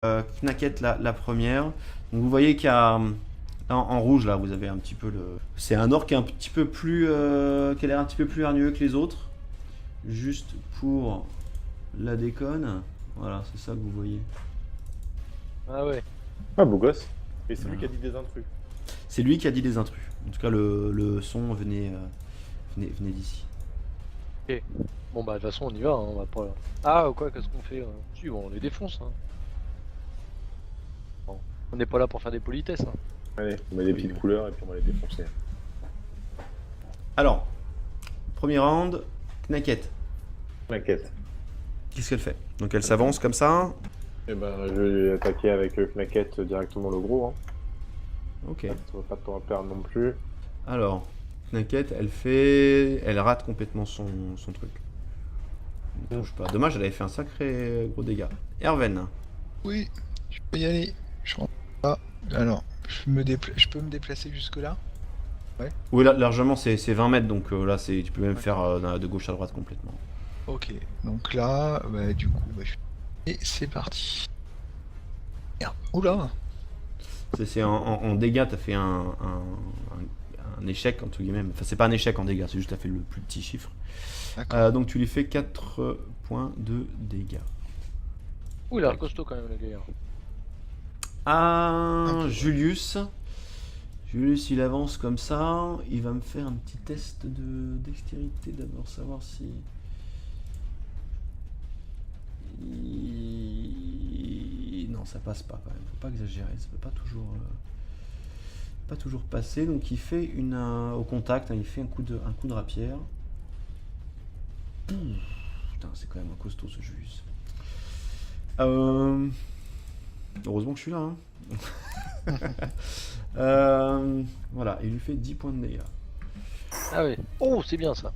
Knacket la première. Donc vous voyez qu'il y a en rouge là, vous avez un petit peu le. C'est un orc qui est un petit peu plus, qui a l'air un petit peu plus hargneux que les autres. Juste pour la déconne. Voilà, c'est ça que vous voyez. Ah ouais. Ah, beau gosse. Et c'est lui Voilà. qui a dit des intrus. C'est lui qui a dit des intrus. En tout cas, le son venait d'ici. Ok. Bon bah de toute façon on y va, hein, on va pas... Ah quoi, qu'est-ce qu'on fait Si bon, on les défonce. Hein. Bon. On n'est pas là pour faire des politesses. Hein. Allez, on met des Oui, petites oui. couleurs et puis on va les défoncer. Alors, premier round, Knacket. Knacket. Qu'est-ce qu'elle fait? Donc elle s'avance comme ça. Et ben, je vais attaquer avec Knacket directement le gros. Hein. Ok. Ça va pas de temps à perdre non plus. Alors, Knacket, elle rate complètement son truc. Ne touche pas. Dommage, elle avait fait un sacré gros dégât. Erven. Oui, je peux y aller. Je rentre là. Alors, je peux me déplacer jusque là. Oui, là, largement, c'est 20 mètres, donc là, tu peux même faire de gauche à droite complètement. Ok, donc là, bah, du coup, et c'est parti. Merde. Oula. C'est en dégâts, t'as fait un échec, entre guillemets. Enfin, c'est pas un échec en dégâts, c'est juste t'as fait le plus petit chiffre. Donc tu lui fais 4 points de dégâts. Ouh, il a l'air costaud quand même le gars. Ah, peu, Julius. Julius, il avance comme ça. Il va me faire un petit test de dextérité d'abord, savoir si. Non, ça passe pas quand même. Faut pas exagérer. Ça peut pas toujours passer. Donc il fait au contact. Hein, il fait un coup de rapière. Putain, c'est quand même un costaud ce Julius. Heureusement que je suis là. Hein. Voilà, il lui fait 10 points de dégâts. Ah ouais. Oh, c'est bien ça.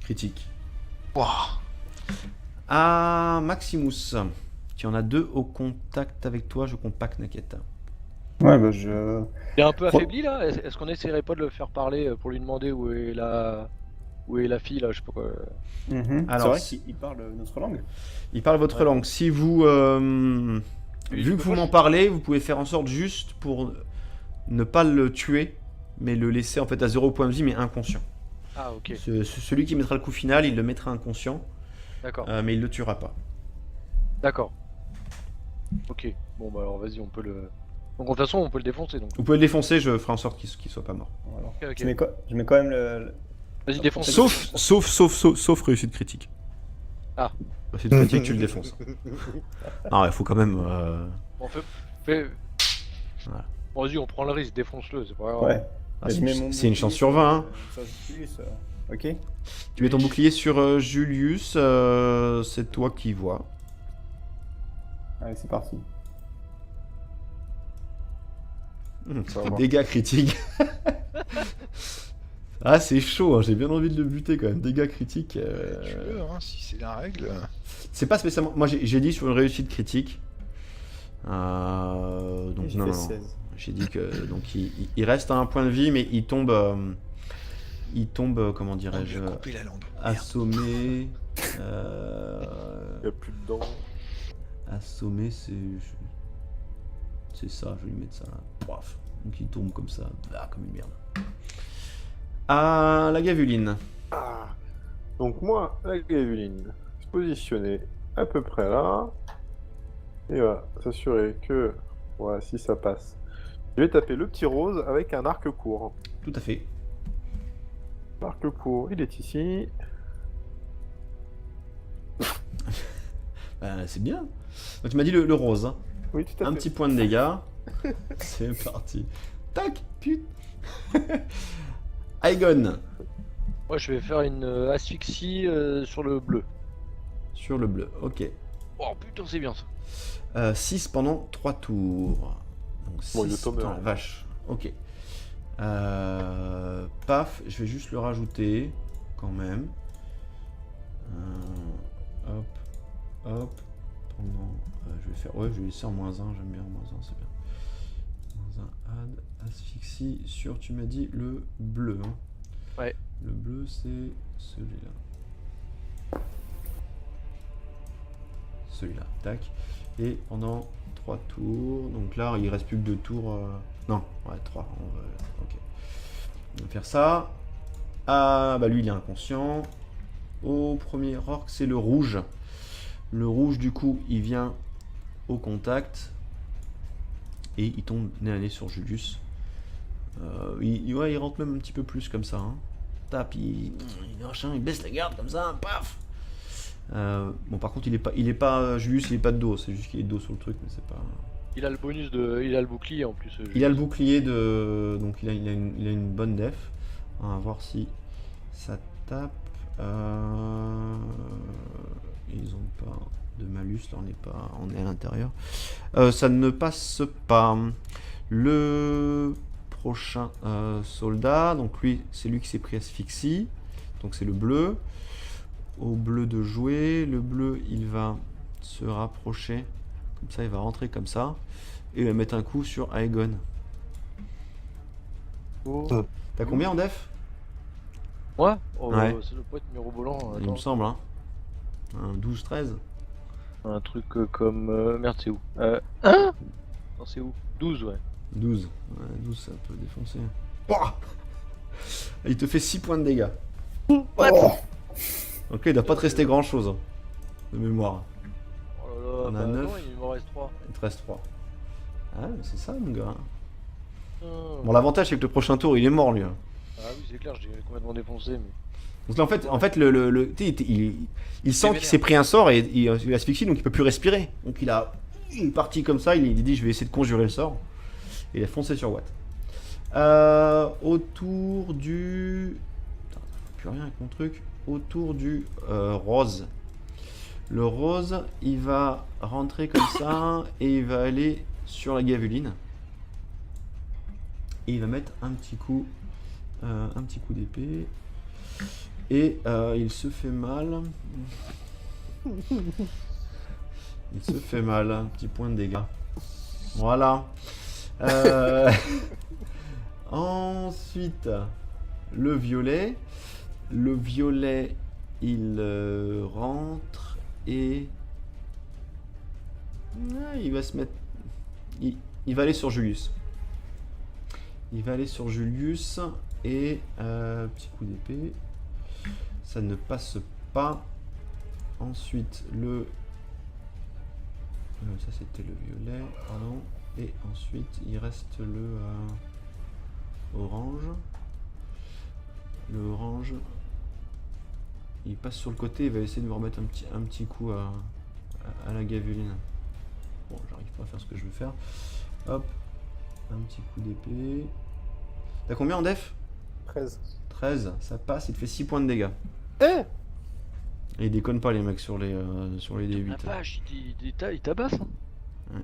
Critique. Wouah. Ah, Maximus. Tu en as 2 au contact avec toi, je compte pas Knacket. Ouais, bah je. Il est un peu affaibli là. Est-ce qu'on essaierait pas de le faire parler pour lui demander où est la fille là, je sais pas quoi. Alors, C'est vrai qu'il parle notre langue. Il parle votre langue. Si vous. Vu que vous m'en parlez, vous pouvez faire en sorte juste pour ne pas le tuer, mais le laisser en fait à 0 point de vie, mais inconscient. Ah ok. Celui qui mettra le coup final, il le mettra inconscient, D'accord. mais il le tuera pas. D'accord. Ok. Bon bah alors vas-y, on peut le... Donc de toute façon on peut le défoncer donc. Vous pouvez le défoncer, je ferai en sorte qu'il soit pas mort. Alors, Ok, ok. je mets quand même Vas-y défonce. Sauf réussite critique. Ah. Réussite critique, tu le défonces. Ah, il faut quand même. Bon, fais... Voilà. Bon, vas-y, on prend le risque, défonce-le, c'est pas grave. Ouais. Ah, Je mets mon c'est une bouclier chance sur 20. Hein. sur Julius, ok. Tu mets ton bouclier sur Julius, c'est toi qui vois. Allez, c'est parti. Dégâts critiques. Ah, c'est chaud, hein, j'ai bien envie de le buter quand même. Dégâts critiques. Tue-le, hein, si c'est la règle. C'est pas spécialement. Moi j'ai dit sur une réussite critique. Donc J'ai non, fait non. 16. J'ai dit que. Donc il reste à un point de vie, mais il tombe. Comment On dirais-je. lui a coupé la langue. Merde. Assommé. Il y a plus de dents. Assommé, c'est. C'est ça, je vais lui mettre ça là. Paf. Donc il tombe comme ça. Ah, comme une merde. Ah, la gavuline. Ah. Donc moi, la Gavuline, se positionner à peu près là. Et voilà, s'assurer que, voilà, si ça passe. Je vais taper le petit rose avec un arc court. Tout à fait. L'arc court, il est ici. C'est bien. Donc, tu m'as dit le rose. Hein. Oui, tout à Un fait. petit point de dégâts. C'est parti. Tac, pute. Aegon. Moi, je vais faire une asphyxie sur le bleu. Sur le bleu, ok. Oh putain, c'est bien ça. 6 pendant 3 tours. Donc 6 Bon, il est tombé, la hein. vache. Ok. Paf, je vais juste le rajouter quand même. Hop, hop. Pendant, je vais faire. Ouais, je vais laisser en -1. J'aime bien en -1, c'est bien. -1 add asphyxie sur. Tu m'as dit le bleu. Hein. Ouais. Le bleu, c'est celui-là. celui-là, tac. Et pendant 3 tours, donc là il reste plus que 2 tours. Non, ouais, 3. Ok. On va faire ça. Ah, bah lui il est inconscient. Au premier orc, c'est le rouge. Le rouge, du coup, il vient au contact. Et il tombe nez à nez sur Julius. Ouais, il rentre même un petit peu plus comme ça. Hein. Tape, il baisse la garde comme ça, paf. Bon, par contre, il est pas Julius, il est pas de dos. C'est juste qu'il est de dos sur le truc, mais c'est pas. Il a le bonus de. Il a le bouclier en plus. Il a le bouclier de. Donc il a une bonne def. On va voir si ça tape. Ils ont pas de malus, là on est à l'intérieur. Ça ne passe pas. Le prochain soldat, donc lui, c'est lui qui s'est pris asphyxie. Donc c'est le bleu. Au bleu de jouer. Le bleu, il va se rapprocher. Comme ça, il va rentrer comme ça. Et il va mettre un coup sur Aegon. Oh. T'as combien en def? Ouais, oh, Ouais. ça doit pas être mirobolant. Il Attends. me semble, hein. Un 12-13. Un truc comme. Merde, c'est où Hein Non, c'est où 12, ouais. 12. Ouais, 12, ça peut défoncer. Ouah, il te fait 6 points de dégâts. What Ok, il doit pas te rester grand chose. De mémoire. Oh là là, On a bah 9. non, il m'en reste 3. Il te reste 3. Ah, mais c'est ça, mon gars. Ah, Bon, l'avantage, c'est que le prochain tour, il est mort, lui. Hein. oui, c'est clair, j'ai complètement défoncé. Mais... Donc là, en fait tu sais, il sent qu'il vénère. s'est pris un sort et il asphyxie, donc il peut plus respirer. Donc il est parti comme ça, il dit je vais essayer de conjurer le sort. Et il a foncé sur Watt. Autour du... Putain, plus rien avec mon truc. Autour du rose. Le rose, il va rentrer comme ça et il va aller sur la gaveline. Et il va mettre un petit coup d'épée. Et il se fait mal. Il se fait mal. Un petit point de dégâts. Voilà. Ensuite, le violet. Le violet, il rentre et il va se mettre. Il va aller sur Julius. Il va aller sur Julius et petit coup d'épée. Ça ne passe pas. Ensuite, le. Ça c'était le violet, pardon. Et ensuite, il reste le orange. Le orange, il passe sur le côté, il va essayer de me remettre un petit coup à la gaveline. Bon, j'arrive pas à faire ce que je veux faire. Hop, un petit coup d'épée. T'as combien en def? 13. 13, ça passe, il te fait 6 points de dégâts. Eh Et ils déconnent pas les mecs sur les D8. La vache, il tabasse. Hein.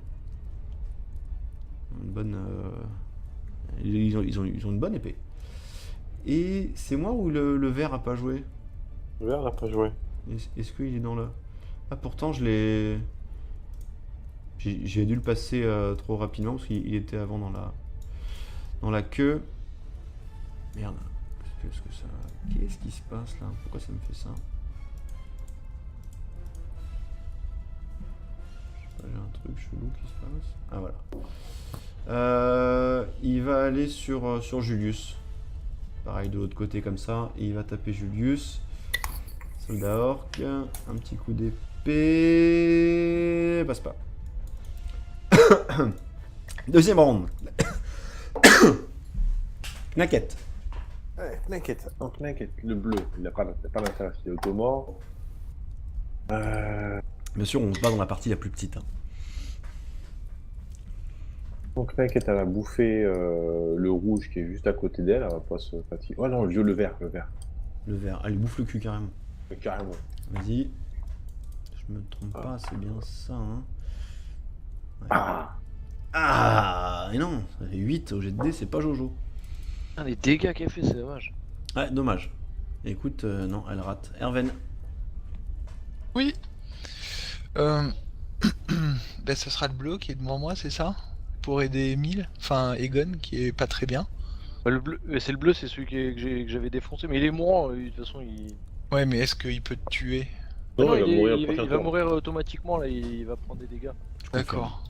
Une bonne. Ils ont une bonne épée. Et c'est moi ou le vert a pas joué? Le vert n'a pas joué. Est-ce qu'il est dans le. Ah, pourtant je l'ai. J'ai dû le passer trop rapidement parce qu'il était avant dans la queue. Merde. Qu'est-ce qui se passe là? Pourquoi ça me fait ça? J'ai un truc chelou qui se passe. Ah voilà. Il va aller sur Julius. Pareil de l'autre côté comme ça. Et il va taper Julius. Soldat orc. Un petit coup d'épée. Passe pas. Deuxième round. Knacket. Ouais, Knacket. Donc Knacket, le bleu, il n'a pas d'intérêt, il est automort. Bien sûr, on se bat dans la partie la plus petite. Hein. Donc Knacket, elle va bouffer le rouge qui est juste à côté d'elle, elle va pas se fatiguer. Oh non, le vert. Le vert. Allez, bouffe le cul carrément. Carrément. Vas-y. Je me trompe pas, c'est bien ça. Hein. Ouais. Ah et non, ça fait 8 au jet de dés, c'est pas Jojo. Ah, les dégâts qu'elle fait, c'est dommage. Ouais, dommage. Écoute, non, elle rate. Erven. Oui. Ben, ce sera le bleu qui est devant moi, c'est ça? Pour aider Emile, enfin Egon qui est pas très bien. Bah, le bleu, c'est le bleu, c'est celui que j'avais défoncé, mais il est mourant, de toute façon, il. Ouais, mais est-ce qu'il peut te tuer? Non, Non, il va mourir il prochain va tour. mourir automatiquement là, il va prendre des dégâts. D'accord.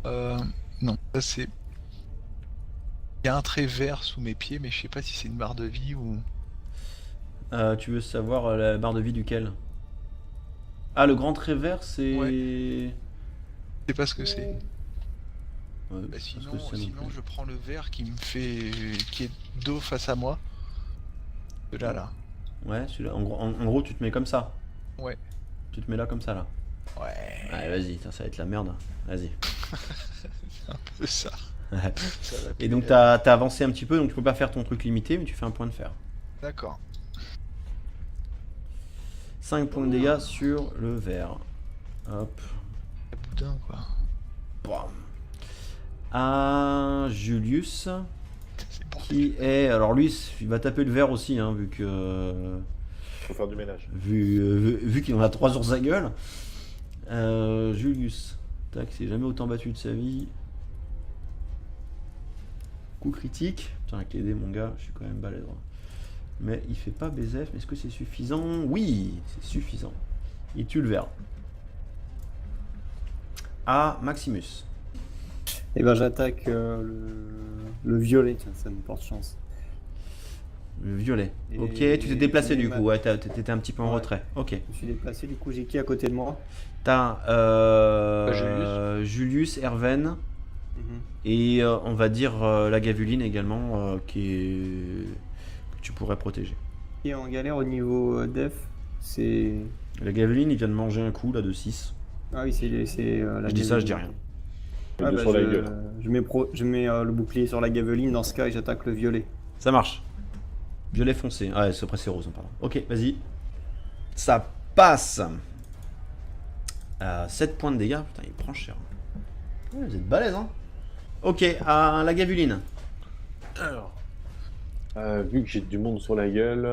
Non, ça c'est. Il y a un trait vert sous mes pieds, mais je sais pas si c'est une barre de vie ou. Tu veux savoir la barre de vie duquel? Ah, le grand trait vert, c'est. Je sais pas ce que c'est. Ouais, Bah, je pense sinon, que c'est non sinon plus. je prends le vert qui me fait. Qui est dos face à moi. De là, là. Ouais, celui-là. En gros, tu te mets comme ça. Ouais. Tu te mets là comme ça, là. Ouais. Allez, vas-y, ça va être la merde. Vas-y. C'est un peu ça. Ouais. Ça va Et donc, plaire. t'as avancé un petit peu, donc tu peux pas faire ton truc limité, mais tu fais un point de fer. D'accord. 5 points de dégâts sur le vert. Hop. Le boudin, quoi. Bam. À Julius, C'est bon. qui est. Alors, lui, il va taper le vert aussi, hein, vu que. Faut faire du ménage. Vu qu'il en a 3 sur sa gueule. Julius. Tac, c'est jamais autant battu de sa vie. Coup critique. Putain, avec les dés, mon gars, je suis quand même balèze. Mais il fait pas BZF. Est-ce que c'est suffisant? Oui, c'est suffisant. Il tue le vert. À Maximus. Et ben j'attaque le violet, tiens, ça me porte chance. Le violet. Et- Ok, tu t'es déplacé du et coup. Ouais, t'étais un petit peu en Ouais. retrait. Ok. Je me suis déplacé, du coup j'ai qui à côté de moi? T'as Julius. Julius, Erven. Mhm. Et on va dire la Gavuline également, que tu pourrais protéger. Qui est en galère au niveau def, c'est... La Gavuline, il vient de manger un coup là de 6. Ah oui, c'est la Je dis ça, je Gaveline. dis rien. Ah, De bah, sur la je, gueule. je mets le bouclier sur la Gaveline dans ce cas et j'attaque le violet. Ça marche. Violet foncé. Ah, ouais, c'est après c'est rose, pardon. Ok, vas-y. Ça passe. 7 points de dégâts. Putain, il prend cher. Ouais, vous êtes balèze, hein. Ok, à la Gavuline. Alors, vu que j'ai du monde sur la gueule,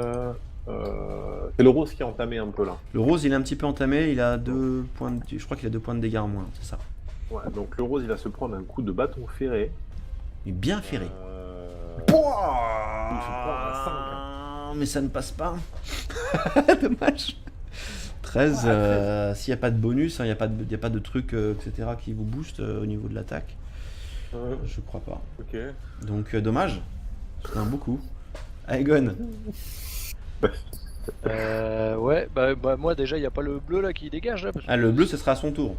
c'est le rose qui a entamé un peu là. Le rose, il est un petit peu entamé. Il a 2 points de... Je crois qu'il a 2 points de dégâts en moins, c'est ça. Ouais, donc le rose il va se prendre un coup de bâton ferré. Il est bien ferré. Il se prend un Mais ça ne passe pas. Dommage. 13, s'il n'y a pas de bonus, il n'y a pas de truc, etc. qui vous booste au niveau de l'attaque. Je crois pas. Ok. Donc dommage. C'est un beau coup. Aegon. Ouais, bah moi déjà, il n'y a pas le bleu là qui dégage là. Parce que... Ah, le bleu, ce sera à son tour.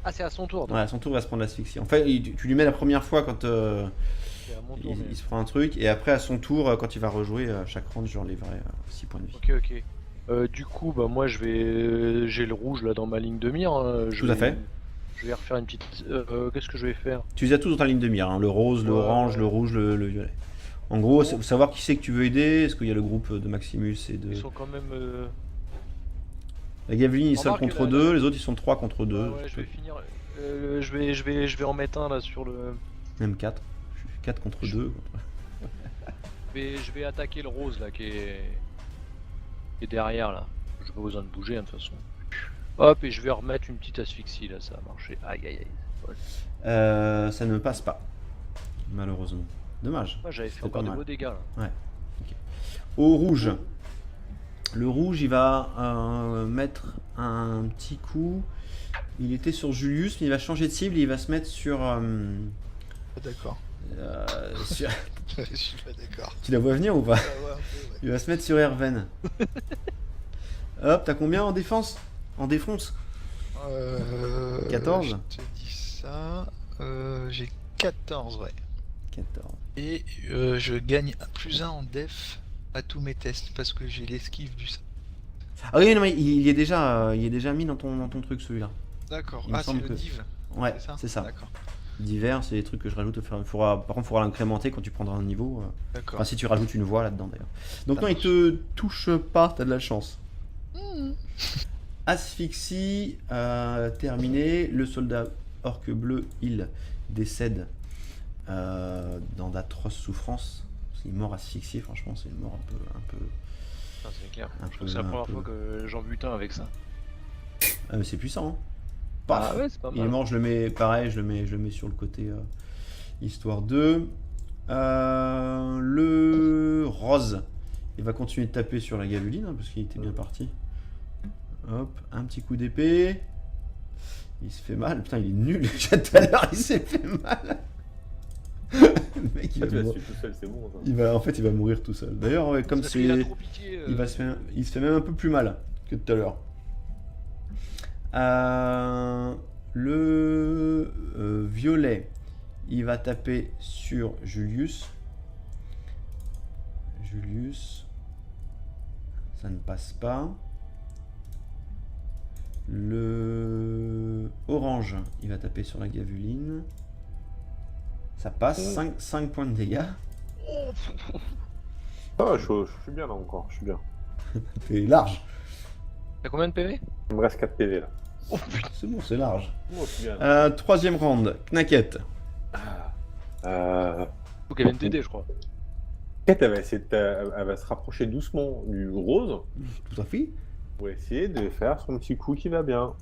Ah, c'est à son tour. Donc. Ouais, à son tour, il va se prendre l'asphyxie. En fait, tu lui mets la première fois quand C'est à mon tour. il, mais- il se prend un truc, et après, à son tour, quand il va rejouer, chaque round, je relèverai 6 points de vie. Ok, ok. Du coup, bah moi j'ai le rouge là dans ma ligne de mire. Hein. Tout à fait. Je vais refaire une petite. Qu'est-ce que je vais faire? Tu les as tous dans ta ligne de mire, hein, le rose, le Ouais, orange, ouais. le rouge, le violet. En gros, c'est savoir qui c'est que tu veux aider. Est-ce qu'il y a le groupe de Maximus et de. Ils sont quand même. La Gaveline est seule Remarque, contre la- 2, les autres ils sont 3 contre 2. Ouais, je vais finir. Je vais en mettre un là sur le. Même 4. 4 contre 2. Je vais attaquer le rose là qui est derrière là. J'ai pas besoin de bouger hein, de toute façon. Hop, et je vais remettre une petite asphyxie là, ça a marché. Aïe aïe aïe. Ouais. Ça ne passe pas. Malheureusement. Dommage. Moi j'avais fait C'était encore pas des mal. beaux dégâts là. Au rouge. Le rouge, il va mettre un petit coup. Il était sur Julius, mais il va changer de cible et il va se mettre sur. D'accord. sur- Je suis pas d'accord. Tu la vois venir ou pas? Ah ouais, un peu, ouais. Il va se mettre sur Erven. Hop, t'as combien en défense? En défonce? 14? Je te dis ça. J'ai 14, ouais. 14. Et je gagne +1 en def à tous mes tests parce que j'ai l'esquive du. Ah oui, non, mais il est déjà mis dans ton truc celui-là. D'accord. Il me Ah, c'est semble le que- div. Ouais, c'est ça. D'accord. Divers, c'est des trucs que je rajoute au fur et à mesure. Par contre, il faudra l'incrémenter quand tu prendras un niveau. D'accord. Enfin, si tu rajoutes une voix là-dedans d'ailleurs. Donc, Ça non, il marche. te touche pas, t'as de la chance. Mmh. Asphyxie, terminé. Le soldat orque bleu, il décède dans d'atroces souffrances. Il est mort asphyxié, franchement, c'est une mort un peu. Putain, c'est clair. Un Je peu- crois que c'est la un première peu. fois que j'en bute un avec ça. Ah, mais c'est puissant, hein. Paf. Ah ouais, c'est pas Il est mal. mort, je le mets pareil, je le mets sur le côté histoire 2. Le rose, il va continuer de taper sur la Gavuline hein, parce qu'il était bien parti. Hop, un petit coup d'épée. Il se fait mal. Putain, il est nul. Déjà tout à l'heure, il s'est fait mal. Le mec, Ah, tu l'as su tout seul, c'est bon. Ça. en fait, il va mourir tout seul. D'ailleurs, ouais, comme Parce qu'il a c'est... trop piqué. Il se fait même un peu plus mal que tout à l'heure. Le violet, il va taper sur Julius. Julius, ça ne passe pas. Le orange, il va taper sur la Gavuline. Ça passe, 5 points de dégâts. Ah, je suis bien là encore, je suis bien. C'est large. T'as combien de PV? Il me reste 4 PV là. Oh putain. C'est bon, c'est large. Oh, je suis bien. Troisième round, Knacket. Faut qu'elle vienne t'aider, je crois. Kate, elle va se rapprocher doucement du rose Tout à fait. pour essayer de faire son petit coup qui va bien.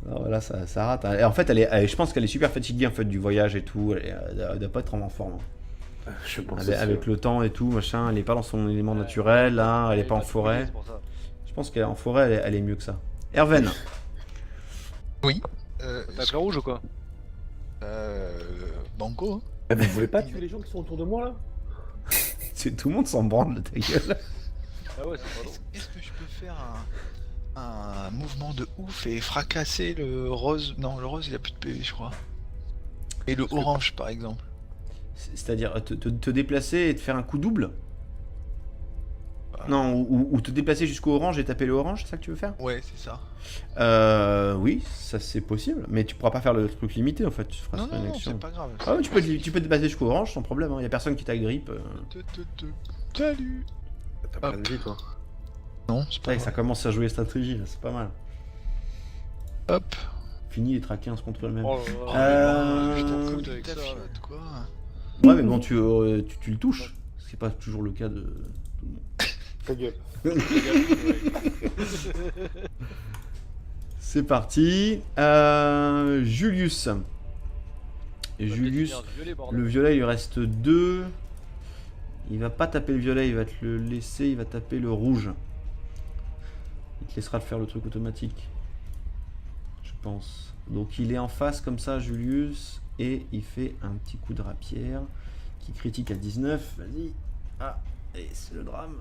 Non, voilà, ça rate. Et en fait, je pense qu'elle est super fatiguée en fait, du voyage et tout. Elle doit pas être vraiment en forme. Je pense Avec le temps et tout, machin, elle est pas dans son élément naturel, là, elle est pas en forêt. C'est pour ça. Je pense qu'en forêt, elle est mieux que ça. Erven, Oui. T'as le rouge ou quoi? Banco. Hein. Vous voulez pas tuer les gens qui sont autour de moi là? tout le monde s'en branle de ta gueule. Ah ouais, c'est pas drôle. Est-ce que je peux faire un mouvement de ouf et fracasser le rose? Non, le rose il a plus de PV, je crois. Et le orange, par exemple. C'est-à-dire te déplacer et te faire un coup double? Voilà. Non, ou te déplacer jusqu'au orange et taper le orange, c'est ça que tu veux faire? Ouais, c'est ça. Oui, ça c'est possible, mais tu pourras pas faire le truc limité en fait, tu feras Non, sur une non, action. c'est pas grave. Ah ouais, tu peux te déplacer jusqu'au orange sans problème, y a personne qui t'agrippe. Salut. T'as plein de vie toi. Non, c'est pas Ça vrai. commence à jouer stratégie là, c'est pas mal. Hop. Fini les traquins contre le même. Oh là là. Putain, Putain, avec ta ça. fiotte, quoi. Ouais, mais bon, tu le touches. C'est pas toujours le cas de tout le monde. Ta gueule. C'est parti. Julius. Et Julius, le violet, il lui reste 2. Il va pas taper le violet, il va te le laisser, il va taper le rouge. Il te laissera faire le truc automatique. Je pense. Donc il est en face comme ça, Julius. Et il fait un petit coup de rapière qui critique à 19. Vas-y. Ah, et c'est le drame.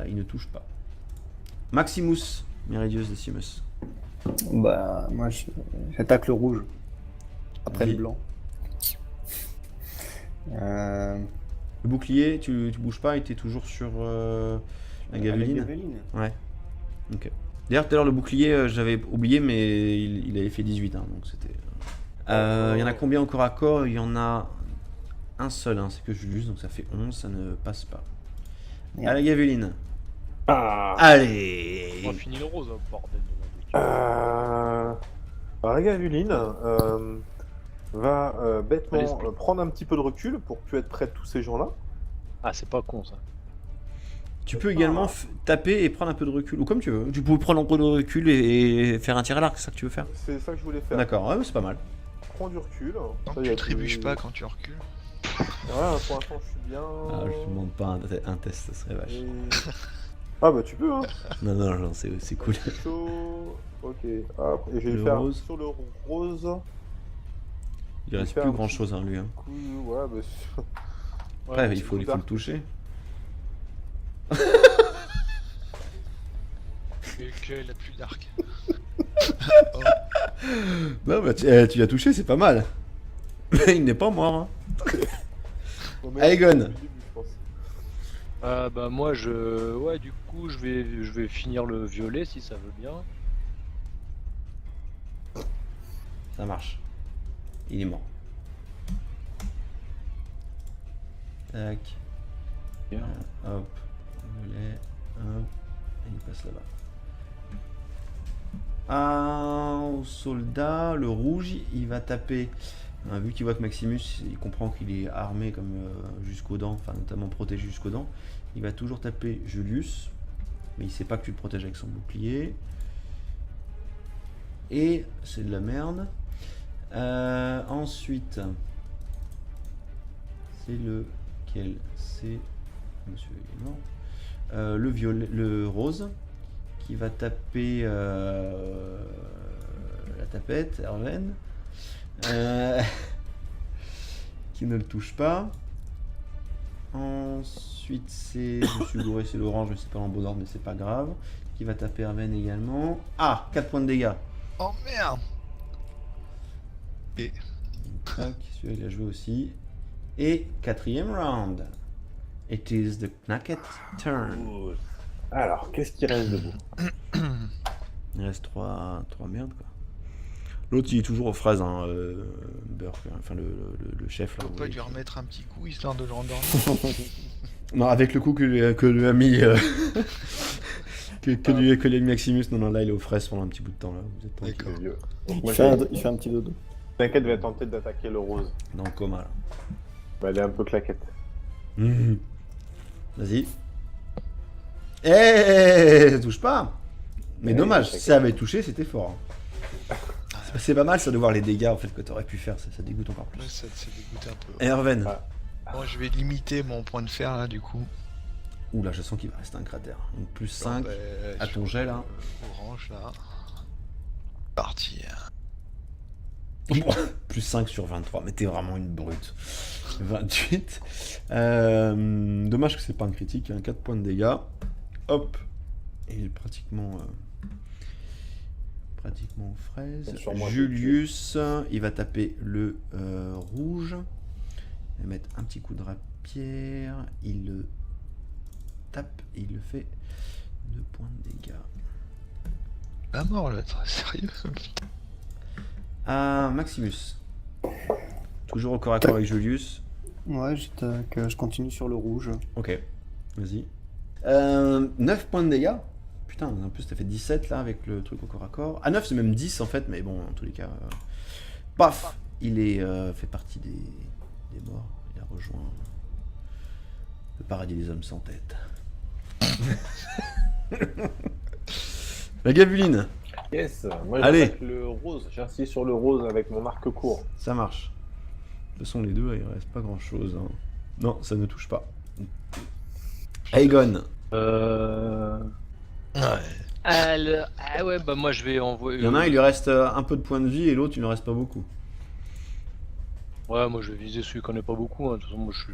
Il ne touche pas. Maximus, Meridius Decimus. Bah, moi, j'attaque le rouge. Après Vas-y. le blanc. Le bouclier, tu bouges pas et t'es toujours sur la gaveline. Ouais. Ok. D'ailleurs, tout à l'heure, le bouclier, j'avais oublié, mais il avait fait 18, hein, donc c'était. Il y en a combien au corps à corps? Il y en a un seul, hein, c'est que Julius, donc ça fait 11, ça ne passe pas. Merde. À la gaveline. Ah. Allez. On va finir le rose, hein, bordel de Alors, la Gavuline va bêtement L'esprit. prendre un petit peu de recul pour plus être près de tous ces gens-là. Ah, c'est pas con ça. Tu peux également taper et prendre un peu de recul, ou comme tu veux. Tu peux prendre un peu de recul et faire un tir à l'arc, c'est ça que tu veux faire? C'est ça que je voulais faire. D'accord, ouais, c'est pas mal. Prends du recul. Non, Ça, y tu a trébuches plus- pas quand tu recules. Ouais, pour l'instant, je suis bien. Ah, je te demande pas un test, ça serait vache. Et- Ah bah tu peux hein. Non, non, c'est cool. C'est chaud. Ok. Hop. Et je vais Le le faire rose. sur le rose. Il reste faire plus un grand petit chose, hein, lui. Hein. Coup, ouais, bah, Après, Ouais, il faut le toucher. Il a plus d'arc. Non, bah tu l'as touché, c'est pas mal. Il n'est pas mort. Hein. Aegon. Depuis le début, je pense. bah moi ouais, du coup je vais finir le violet si ça veut bien. Ça marche. Il est mort. Tac. Bien. Hop. Violet. Hop. Et il passe là-bas. Au soldat, le rouge, il va taper. Vu qu'il voit que Maximus, il comprend qu'il est armé comme jusqu'aux dents, enfin notamment protégé jusqu'aux dents. Il va toujours taper Julius, mais il sait pas que tu le protèges avec son bouclier. Et c'est de la merde. Ensuite, c'est lequel? C'est. Monsieur il est mort. le rose qui va taper la tapette, Erven. Qui ne le touche pas. Ensuite, c'est. Je me suis gouré, c'est l'orange, mais c'est pas en bon ordre, mais c'est pas grave. Qui va taper Erven également. Ah, 4 points de dégâts. Oh merde. Tac, celui-là il a joué aussi. Et 4ème round. It is the Knacket turn. Alors, qu'est-ce qui reste debout? Il reste 3 merdes quoi. L'autre il est toujours aux fraises, hein, Burke, enfin le chef là. Faut vous pas voyez. lui remettre un petit coup histoire de le rendormir. Non, avec le coup que lui a mis. que lui a mis Maximus, non, là il est aux fraises pendant un petit bout de temps là. Vous êtes tranquille. D'accord. C'est vieux. Donc, Il moi, fait un petit dodo. T'inquiète, va tenter d'attaquer le rose. Dans le coma là. Bah, elle est un peu claquette. Mhm. Vas-y. Eh, ça touche pas. Mais Ouais, dommage, c'est si ça avait touché, c'était fort. C'est pas mal ça de voir les dégâts en fait que t'aurais pu faire, ça dégoûte encore Ouais, plus. ça dégoûte un peu. Erven. Ah. Bon, je vais limiter mon point de fer là du coup. Ouh là, je sens qu'il va rester un cratère. Donc plus 5 Bon, bah, à ton jet là. Orange là. Parti. Plus 5 sur 23, mais t'es vraiment une brute. 28. Dommage que c'est pas un critique, hein. 4 points de dégâts. Hop. Et il est pratiquement aux fraises. Sur moi, Julius, il va taper le rouge. Il va mettre un petit coup de rapière. Il le tape et il le fait 2 points de dégâts. La mort là, très sérieux. Ah, Maximus. Toujours au corps à corps avec Julius. Ouais, je continue sur le rouge. Ok, vas-y. 9 points de dégâts. Putain, en plus t'as fait 17 là avec le truc au corps à corps. Ah 9 c'est même 10 en fait, mais bon, en tous les cas. Paf. Il est fait partie des morts. Il a rejoint le paradis des hommes sans tête. La gabuline, Yes, moi Allez. j'attaque le rose. J'insiste sur le rose avec mon arc court. ça marche. De toute façon les deux, il reste pas grand chose. Non, ça ne touche pas. Aegon. Ouais. Ah ouais, bah moi je vais envoyer. Il y en a un, il lui reste un peu de points de vie et l'autre, il ne reste pas beaucoup. Ouais, moi je vais viser celui qu'on n'est pas beaucoup. Hein. De toute façon, moi je suis.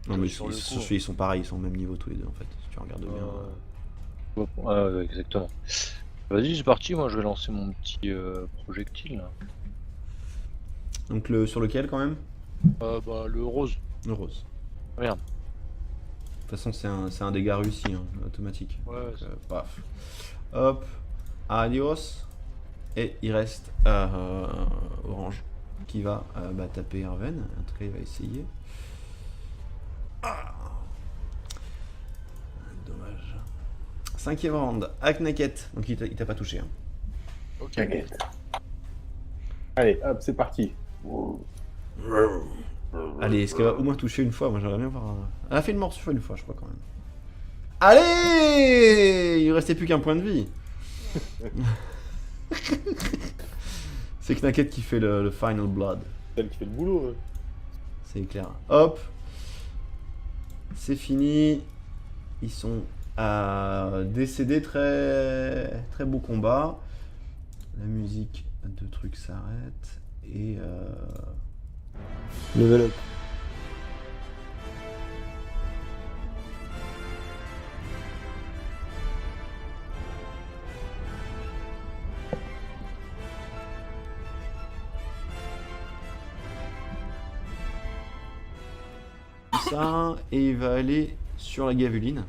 Non, mais Sur le coup. ils sont pareils, ils sont au même niveau tous les deux en fait. Si tu regardes bien. Ouais, exactement. Vas-y, c'est parti. Moi je vais lancer mon petit projectile. Là. Donc sur lequel quand même? Bah le rose. Le rose. Regarde. De toute façon, c'est un dégât réussi, hein, automatique. Ouais, Donc, c'est- paf. Hop. Adios. Et il reste Orange qui va taper Erven. En tout cas, il va essayer. Ah. Dommage. 5ème round. Aknaket. Donc il t'a pas touché. Hein. Ok. T'inquiète. Allez, hop, c'est parti. Allez, est-ce qu'elle va au moins toucher une fois? Moi j'aimerais bien voir. Elle a fait une morsure une fois, je crois quand même. Allez! Il ne restait plus qu'un point de vie. C'est Knacket qui fait le final blood. Celle qui fait le boulot. C'est clair. Hop. C'est fini. Ils sont décédés. Très très beau combat. La musique de trucs s'arrête. Et Level up. ça. Et il va aller sur la gaveline.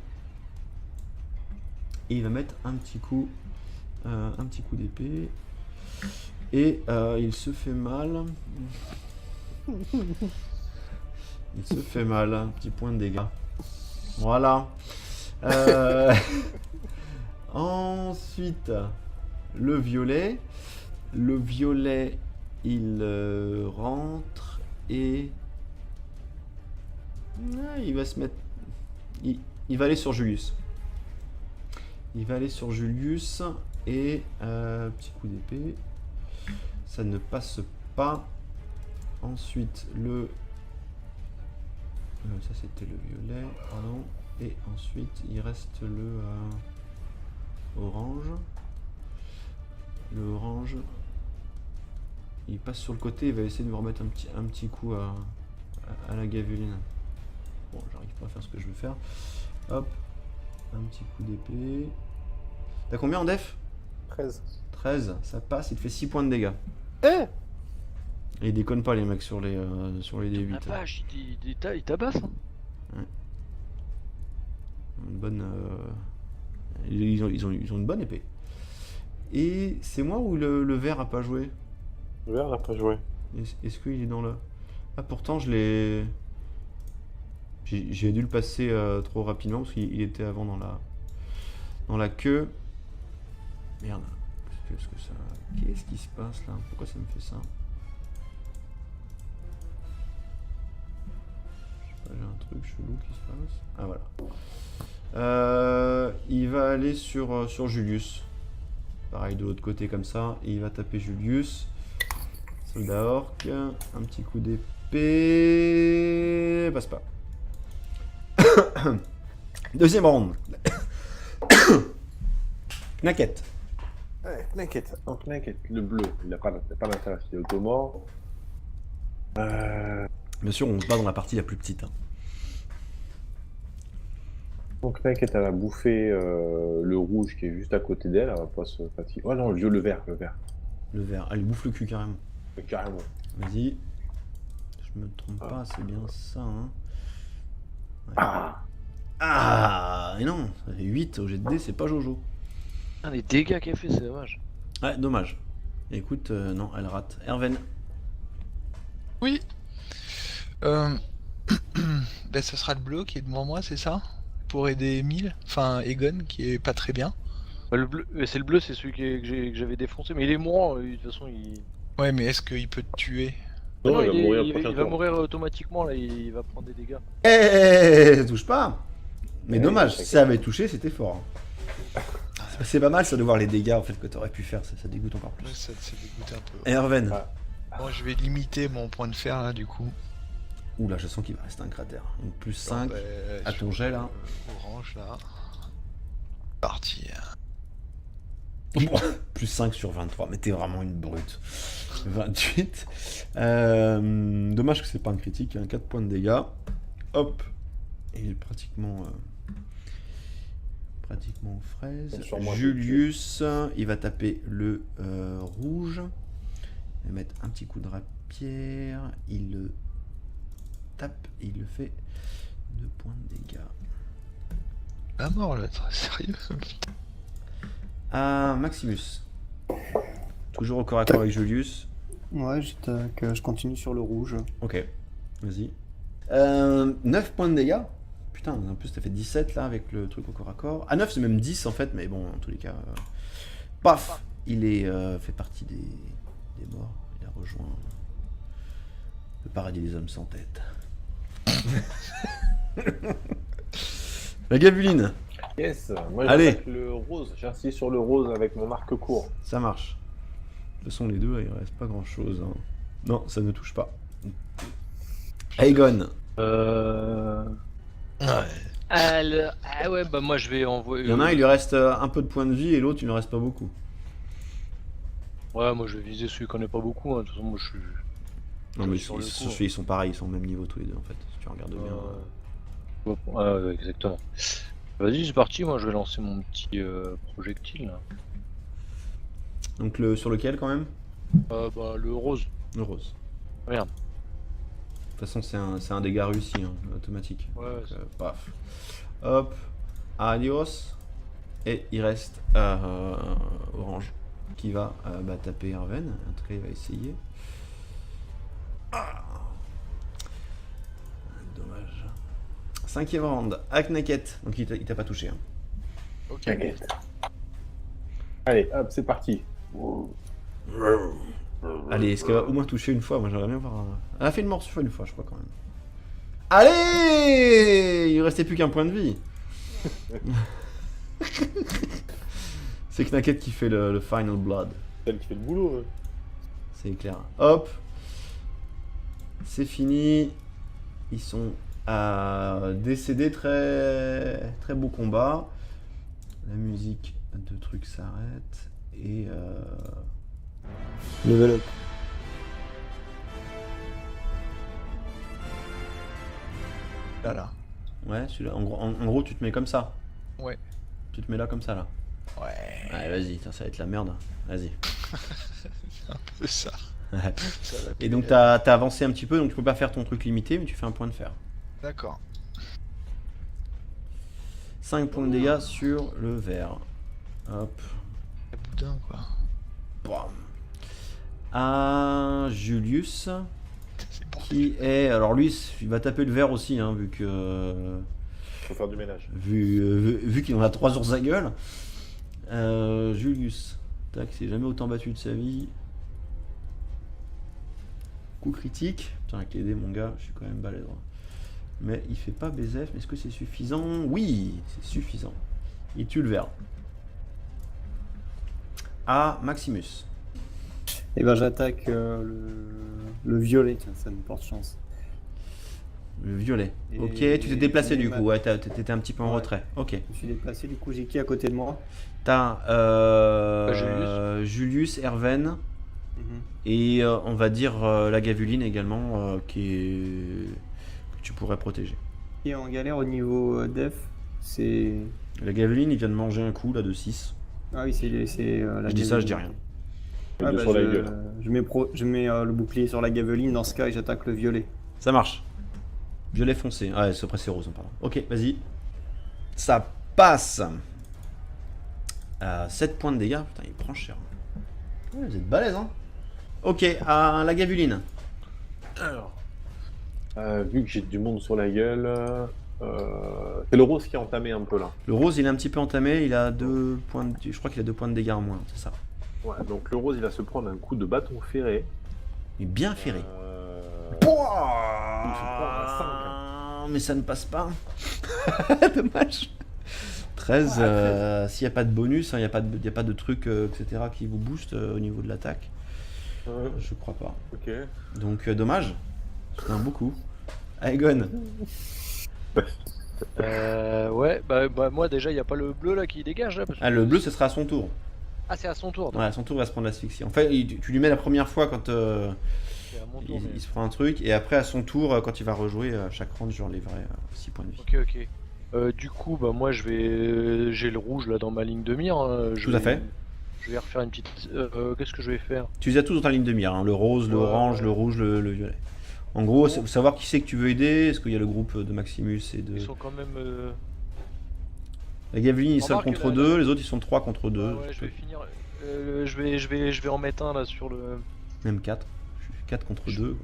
Et il va mettre un petit coup d'épée. Et il se fait mal. Il se fait mal, un petit point de dégâts. Voilà. Ensuite, le violet. Le violet, il rentre et il va se mettre. Il va aller sur Julius. Il va aller sur Julius et petit coup d'épée. Ça ne passe pas. Ensuite, ça c'était le violet, pardon. Et ensuite, il reste le orange. Le orange, il passe sur le côté, il va essayer de me remettre un petit coup à la gaveline. Bon, j'arrive pas à faire ce que je veux faire. Hop, un petit coup d'épée. T'as combien en def? 13. 13, ça passe, il te fait 6 points de dégâts. Eh Et ils déconnent pas les mecs sur les D8. La vache, il tabasse. Hein. Une bonne. Ils ont une bonne épée. Et c'est moi ou le vert a pas joué? Le vert n'a pas joué. Est-ce qu'il est dans le. Ah, pourtant je l'ai. J'ai dû le passer trop rapidement parce qu'il était avant dans la queue. Merde. Qu'est-ce qui se passe là? Pourquoi ça me fait ça? J'ai un truc chelou qui se passe. Ah voilà. Il va aller sur Julius. Pareil de l'autre côté comme ça. Et il va taper Julius. Soldat orc. Un petit coup d'épée. Passe pas. Deuxième round. Knacket. Ouais, Knacket. Donc Knacket, le bleu, il n'a pas d'intérêt, il est automort. Bien sûr, on se bat dans la partie la plus petite. Hein. Donc Knacket, elle va bouffer le rouge qui est juste à côté d'elle, elle va pas se fatiguer. Oh non, le vert. Le vert. Allez, bouffe le cul carrément. Carrément. Vas-y. Je me trompe pas, c'est bien ça. Hein. Ouais. Ah, et non, ça fait 8 au jet de dés, c'est pas Jojo. Ah, les dégâts qu'elle fait, c'est dommage. Ouais, dommage. Écoute, non, elle rate. Erven. Oui. Ben, ce sera le bleu qui est devant moi, c'est ça? Pour aider Emile, enfin Egon, qui est pas très bien. Bah, le bleu, c'est le bleu, c'est celui que j'avais défoncé, mais il est mourant, de toute façon il. Ouais, mais est-ce qu'il peut te tuer? Non, Non, il va mourir il prochain va tour. mourir automatiquement là, il va prendre des dégâts. Eh, touche pas. Mais Ouais, dommage, chacun. si ça avait touché, c'était fort. C'est pas mal ça de voir les dégâts en fait que t'aurais pu faire, ça dégoûte encore Ouais, plus. ça dégoûte un peu. Erven. Ouais. Moi, je vais limiter mon point de fer là, du coup. Oula, je sens qu'il va rester un cratère. Donc plus 5 Bon, ben, à ton sur jet là. Orange là. Parti. Plus 5 sur 23, mais t'es vraiment une brute. 28. Dommage que c'est pas un critique, hein. 4 points de dégâts. Hop. Et il est pratiquement aux fraises. Sur moi, Julius, il va taper le rouge. Il va mettre un petit coup de rapière. Il le tape et il le fait 2 points de dégâts. La mort là, très sérieux. Ah, Maximus. Toujours au corps à corps avec Julius. Ouais, je continue sur le rouge. Ok, vas-y. 9 points de dégâts. Putain, en plus t'as fait 17 là avec le truc au corps à corps. Ah 9 c'est même 10 en fait, mais bon, en tous les cas. Paf. Il est fait partie des morts. Il a rejoint le paradis des hommes sans tête. La gabuline, Yes. Moi, Allez. j'attaque le rose. J'insiste sur le rose avec mon arc court. ça marche. De toute façon les deux, il reste pas grand chose. Hein. Non, ça ne touche pas. Aegon. Ouais. Ah ouais, bah moi je vais envoyer. Il y en a un, il lui reste un peu de points de vie et l'autre, il ne reste pas beaucoup. Ouais, moi je vais viser celui qu'on connaît pas beaucoup. Hein. De toute façon, moi je suis. Non mais Sur le coup, ils sont pareils, ils sont au même niveau tous les deux en fait, si tu regardes bien. Ouais, exactement. Vas-y, c'est parti. Moi je vais lancer mon petit projectile. Là. Donc sur lequel quand même? Bah le rose. Le rose. Merde. De toute façon c'est un dégât réussi, hein, automatique. Ouais, Donc, c'est- paf. Hop. Adios. Et il reste Orange qui va taper Erven. En tout cas il va essayer. Ah. Dommage. 5ème round. Knacket. Donc il t'a pas touché. Hein. Ok. Knacket. Allez, hop, c'est parti. Allez, est-ce qu'elle va au moins toucher une fois? Moi j'aimerais bien voir un... Elle a fait une morsure une fois je crois quand même. Allez! Il ne restait plus qu'un point de vie. C'est Knacket qui fait le final blood. Celle qui fait le boulot. hein. C'est clair. Hop. C'est fini. Ils sont Décédé, très beau combat. La musique de truc s'arrête. Et Level up. Là. ouais, celui-là, en gros, tu te mets comme ça. Ouais. Tu te mets là comme ça là. Ouais. Ouais, vas-y, ça va être la merde. Vas-y. C'est un peu ça. Ouais. Ça va Et donc péter. t'as avancé un petit peu, donc tu peux pas faire ton truc limité, mais tu fais un point de fer. D'accord. 5 points de dégâts sur le vert. Hop. Le boudin, quoi. Bam. À Julius, C'est bon. qui est... Alors lui, il va taper le vert aussi, hein, vu que... Faut faire du ménage. Vu qu'il en a 3 sur sa gueule. Julius, tac, s'est jamais autant battu de sa vie. Coup critique. Putain, avec les dés, mon gars, je suis quand même balèze. Hein. Mais il fait pas BZF, mais est-ce que c'est suffisant? Oui, c'est suffisant. Il tue le vert. À Maximus. Et ben j'attaque le violet, tiens, ça me porte chance. Le violet. Et- Ok, tu t'es déplacé du ma- coup, ouais, t'étais un petit peu en Ouais. retrait. Ok. Je me suis déplacé, du coup j'ai qui à côté de moi? T'as Julius, Erven, et on va dire la Gavuline également, que tu pourrais protéger. Qui est en galère au niveau def? C'est... La Gavuline, il vient de manger un coup là de 6. Ah oui, c'est la Je dis ça, je Gaveline. dis rien. Les Ouais, deux bah, sur la je, gueule. je mets le bouclier sur la Gaveline dans ce cas et j'attaque le violet. Ça marche. Violet foncé. Ah, c'est après c'est rose, pardon. Ok, vas-y. Ça passe. 7 points de dégâts. Putain, il prend cher. Ouais, vous êtes balèze, hein. Ok, à la Gavuline. Alors, vu que j'ai du monde sur la gueule, c'est le rose qui a entamé un peu là. Le rose, il est un petit peu entamé. Il a 2 points de... Je crois qu'il a 2 points de dégâts en moins, c'est ça. Ouais, donc le rose il va se prendre un coup de bâton ferré. Il est bien ferré. Mais ça ne passe pas. Dommage. 13, s'il n'y a pas de bonus, il n'y a pas de truc, etc. qui vous booste au niveau de l'attaque. Je crois pas. Ok. Donc dommage. C'est un beau coup. Aegon. Ouais, bah moi déjà, il n'y a pas le bleu là qui dégage là. Parce que... Ah, le bleu, ce sera à son tour. Ah, c'est à son tour. donc. Ouais, à son tour, il va se prendre l'asphyxie. En fait, tu lui mets la première fois quand C'est à mon tour. mais- il se prend un truc, et après, à son tour, quand il va rejouer, chaque round, je relèverai 6 points de vie. Ok, ok. Du coup, bah moi j'ai le rouge là dans ma ligne de mire. Hein. Tout à fait. Je vais refaire une petite. Qu'est-ce que je vais faire? Tu les as tous dans ta ligne de mire, hein, le rose, le Ouais, orange, ouais. le rouge, le violet. En gros, c'est savoir qui c'est que tu veux aider. Est-ce qu'il y a le groupe de Maximus et de... Ils sont quand même. La Gaveline, il est seul Remarque, contre là, 2, les autres, ils sont 3 contre 2. Ouais, je vais finir. Je vais en mettre un là sur le. Même 4. 4 contre 2.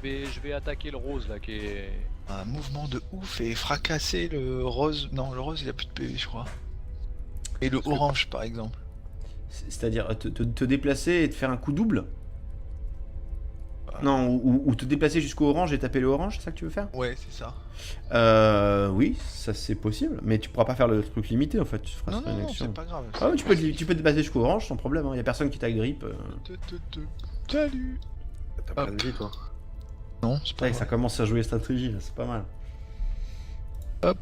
Je vais attaquer le rose là qui est. Un mouvement de ouf et fracasser le rose. Non, le rose il a plus de PV, je crois. Et le orange par exemple. C'est-à-dire te déplacer et te faire un coup double. Voilà. Non, ou te déplacer jusqu'au orange et taper le orange, c'est ça que tu veux faire? Ouais, c'est ça. Oui, ça c'est possible, mais tu pourras pas faire le truc limité en fait, tu feras Non, sur non, une non, action. c'est pas grave. Ah ouais, tu peux te déplacer jusqu'au orange sans problème, il y a personne qui t'agrippe. Salut. T'as pas de vie toi. Non, c'est pas Ça grave. commence à jouer stratégie là, c'est pas mal. Hop.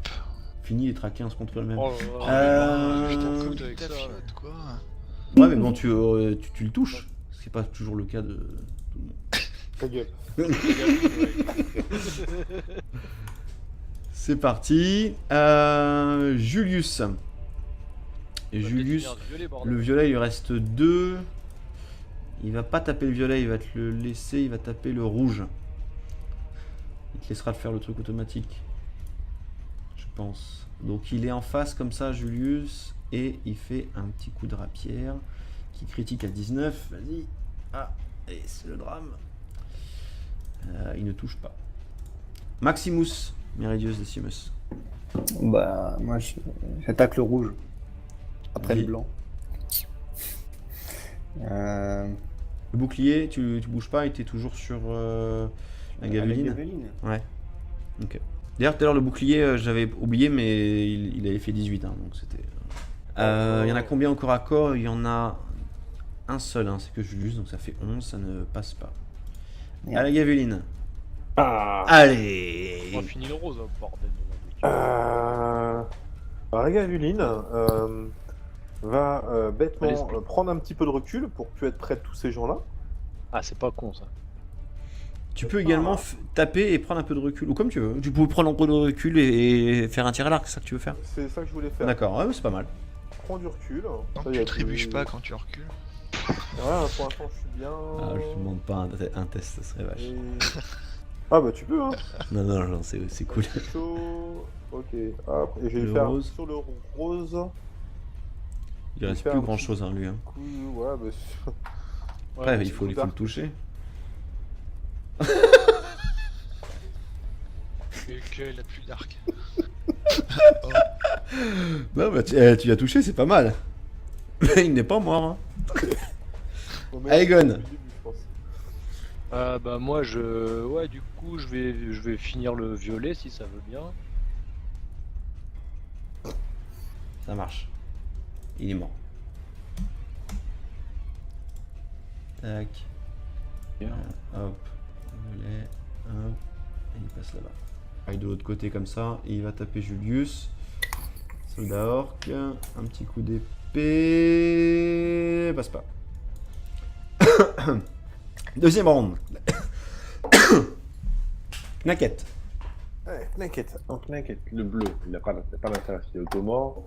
Fini les traquins contre le même. Oh là là. Euh, Je t'en Putain, fous ta avec ça. fiotte, quoi. Ouais, mais bon, tu le touches. C'est pas toujours le cas de tout le monde. Ta gueule. C'est parti. Julius. Et Julius, le violet, il lui reste 2. Il va pas taper le violet, il va te le laisser, il va taper le rouge. Il te laissera faire le truc automatique. Je pense. Donc il est en face comme ça, Julius. Et il fait un petit coup de rapière qui critique à 19. Vas-y. Ah, et c'est le drame. Il ne touche pas. Maximus, Meridius Decimus. Bah moi j'attaque le rouge. Après Oui. le blanc. Le bouclier, tu bouges pas et t'es toujours sur la Gaveline. Ouais. Ok. D'ailleurs, tout à l'heure, le bouclier, j'avais oublié, mais il avait fait 18, hein, donc c'était. Il y en a combien au corps à corps? Il y en a un seul, hein, c'est que Julius, donc ça fait 11, ça ne passe pas. Merde. À la Gaveline. Ah. Allez. On a fini le rose, hein, bordel de La Gavuline va bêtement Allez, prendre un petit peu de recul pour plus être près de tous ces gens-là. Ah, c'est pas con ça. Tu peux également taper et prendre un peu de recul, ou comme tu veux. Tu peux prendre un peu de recul et faire un tir à l'arc, c'est ça que tu veux faire? C'est ça que je voulais faire. D'accord, ouais, c'est pas mal. Prends du recul. Non, Ça y tu est, trébuches pas quand tu recules. Ouais, pour l'instant, je suis bien. Ah, je te demande pas un test, ça serait vache. Et- Ah bah tu peux, hein. Non, non, non, c'est cool. Chaud. Ok, hop. Et je vais Le faire rose. sur le rose. Il reste faire plus un grand petit chose, hein, lui. Hein. Coup, ouais, bah. Après, Ouais, il faut le dark. toucher. Quel a plus d'arc. Non, bah tu l'as touché, c'est pas mal. Il n'est pas mort. Hein. Faut mettre Allez, Gon. depuis le début, je pense. Bah moi ouais, du coup je vais finir le violet si ça veut bien. Ça marche. Il est mort. Tac. Bien. Hop. Violet. Hop. Et il passe là-bas. Et de l'autre côté comme ça. Et il va taper Julius. Soldat orc. Un petit coup d'épée. Passe pas. Deuxième round. Knacket. Ouais, Knacket. Donc Knacket, le bleu, il n'a pas d'intérêt, il est automort.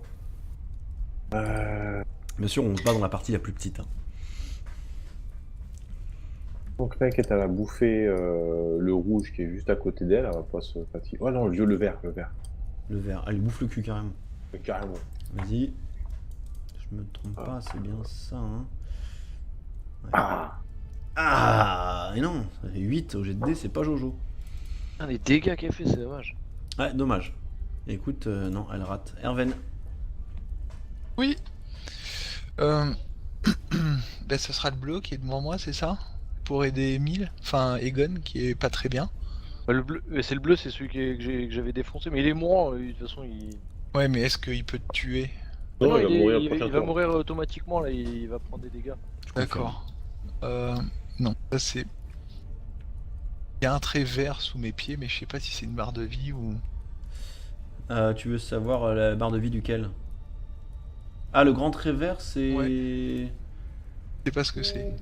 Bien sûr, on se bat dans la partie la plus petite. Hein. Donc Knacket, elle a bouffé le rouge qui est juste à côté d'elle, elle va pas se fatiguer. Oh non, le vieux, le vert. Le vert. Allez, bouffe le cul carrément. Carrément. Vas-y. Je me trompe pas, c'est bien ça. Hein. Ouais. Ah, et non, ça fait 8 au jet de dés, c'est pas Jojo. Ah, les dégâts qu'elle fait, c'est dommage. Ouais, dommage. Écoute, non, elle rate. Erven. Oui. Ben, ça sera le bleu qui est devant moi, c'est ça? Pour aider Emile, enfin Egon qui est pas très bien. Bah, le bleu, c'est le bleu, c'est celui que j'avais défoncé, mais il est mourant, de toute façon il. Ouais, mais est-ce qu'il peut te tuer? Non, Ah il va mourir le il prochain va tour. mourir automatiquement là, il va prendre des dégâts. D'accord. Non, ça c'est. Il y a un trait vert sous mes pieds, mais je sais pas si c'est une barre de vie ou. Tu veux savoir la barre de vie duquel? Ah, le grand trait vert, c'est. Je sais pas ce que c'est.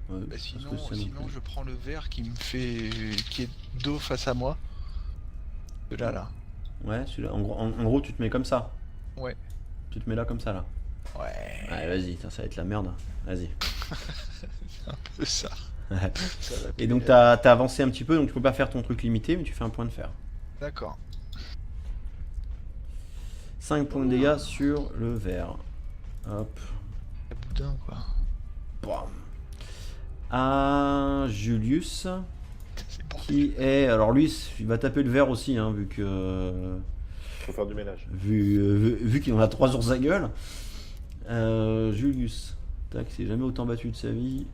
Ouais, Bah, parce sinon, que c'est non sinon plus. je prends le vert qui me fait. Qui est dos face à moi. De là. Ouais, celui-là. En gros, tu te mets comme ça. Ouais. Tu te mets là comme ça, là. Ouais. Ouais, vas-y, ça va être la merde. Vas-y. C'est un peu ça. Ça va Et donc, plaire. t'as avancé un petit peu, donc tu peux pas faire ton truc limité, mais tu fais un point de fer. D'accord. 5 points de dégâts sur le vert. Hop. La boudin quoi. Bam. À Julius, C'est bon. qui est. Alors lui, il va taper le vert aussi, hein, vu que. Faut faire du ménage. Vu qu'il en a 3 sur sa gueule. Julius. Tac, c'est jamais autant battu de sa vie.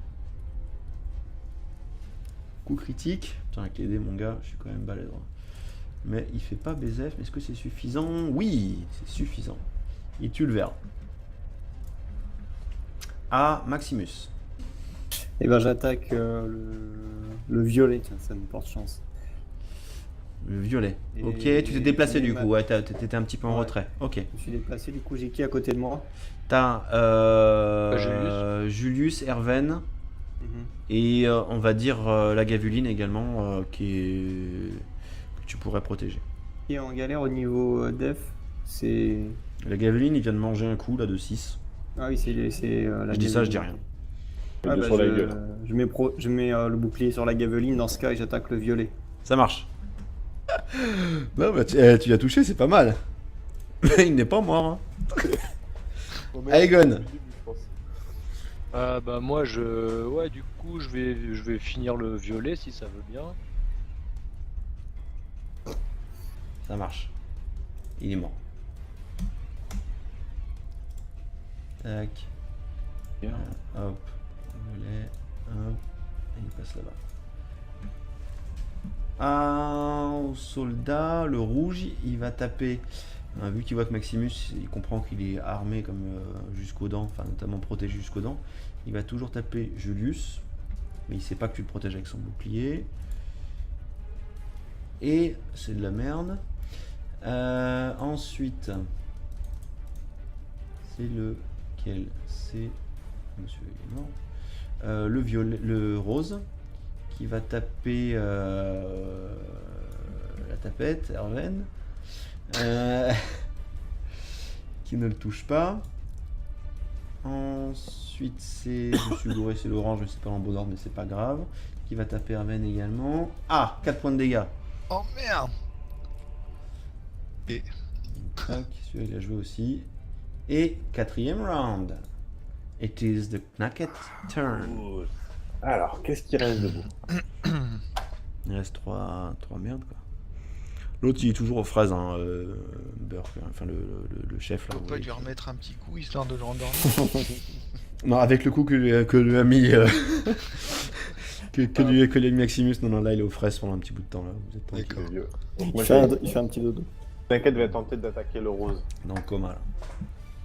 Coup critique. Putain, avec les dés, mon gars, je suis quand même balèze. Hein. Mais il fait pas BZF. Mais est-ce que c'est suffisant? Oui, c'est suffisant. Il tue le vert. À Maximus. Et ben j'attaque le violet, tiens, ça me porte chance. Le violet. Et Ok, tu t'es déplacé du ma- coup. Ouais, t'étais un petit peu en Ouais. retrait. Ok. Je me suis déplacé, du coup j'ai qui à côté de moi? T'as Julius, Erven. Et on va dire la Gavuline également que tu pourrais protéger. Qui est en galère au niveau def, c'est... La Gavuline, il vient de manger un coup là de 6. Ah oui, c'est la Je dis ça, je Gaveline. dis rien. Il Ouais, est bah, sur la gueule. je mets le bouclier sur la Gaveline dans ce cas et j'attaque le violet. Ça marche. Non, bah, tu l'as touché, c'est pas mal. Il n'est pas mort. Hein. Faut mettre Aegon. depuis le début, je pense. Bah moi ouais, du coup je vais finir le violet si ça veut bien. Ça marche. Il est mort. Tac. Bien. Hop. Violet. Hop. Et il passe là-bas. Un soldat, le rouge, il va taper. Vu qu'il voit que Maximus, il comprend qu'il est armé comme jusqu'aux dents, enfin notamment protégé jusqu'aux dents. Il va toujours taper Julius, mais il sait pas que tu le protèges avec son bouclier. et c'est de la merde. Ensuite, c'est lequel? C'est monsieur il est mort. Le violet, le rose qui va taper la tapette, Erwen. Qui ne le touche pas. Ensuite, c'est. Je me suis gouré, c'est l'orange, mais c'est pas en bon ordre, mais c'est pas grave. Qui va taper Erwen également. Ah, 4 points de dégâts. Oh merde. Tac, celui-là il a joué aussi. Et 4ème round. It is the Knacket turn. Alors, qu'est-ce qui reste debout? Il reste 3 merdes quoi. L'autre il est toujours aux fraises, hein, Burke, enfin le chef là. Faut pas oui. lui remettre un petit coup histoire de le rendormir. Non, avec le coup que lui a mis. que lui a mis Maximus, non, là il est aux fraises pendant un petit bout de temps là. Vous êtes tranquille. D'accord. C'est vieux. Donc, Il moi, fait un petit dodo. T'inquiète, va tenter d'attaquer le rose. Dans le coma là.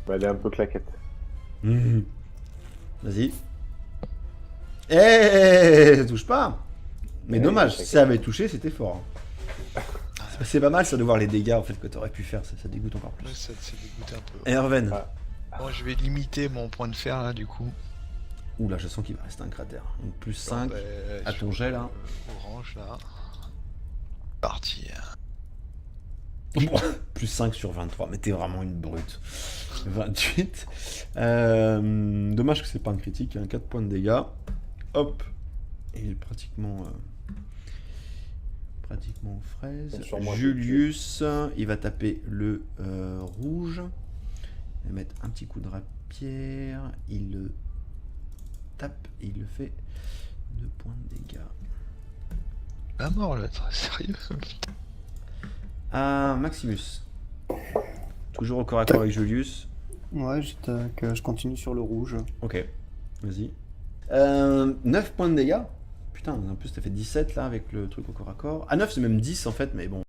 Bah, elle est un peu claquette. Mhm. Vas-y. Eh, ça touche pas. Mais Ouais, dommage, c'est si ça avait touché, c'était fort. C'est pas mal ça de voir les dégâts en fait que t'aurais pu faire, ça dégoûte encore Ouais, plus. ça dégoûte un peu. Erwen. Ah. Bon, je vais limiter mon point de fer là du coup. Ouh là, je sens qu'il va rester un cratère. Donc plus 5 Bon, bah, à ton jet là. Orange là. Parti. Plus 5 sur 23, mais t'es vraiment une brute. 28. Dommage que c'est pas un critique, hein. 4 points de dégâts. Hop. Et il est pratiquement aux fraises. Sur moi, Julius, il va taper le rouge. Il va mettre un petit coup de rapière. Il le tape et il le fait 2 points de dégâts. La mort là, très sérieux. Ah, Maximus. Toujours au corps à corps avec Julius. Ouais, je continue sur le rouge. Ok, vas-y. 9 points de dégâts. Putain, en plus t'as fait 17 là avec le truc au corps à corps. Ah 9 c'est même 10 en fait, mais bon.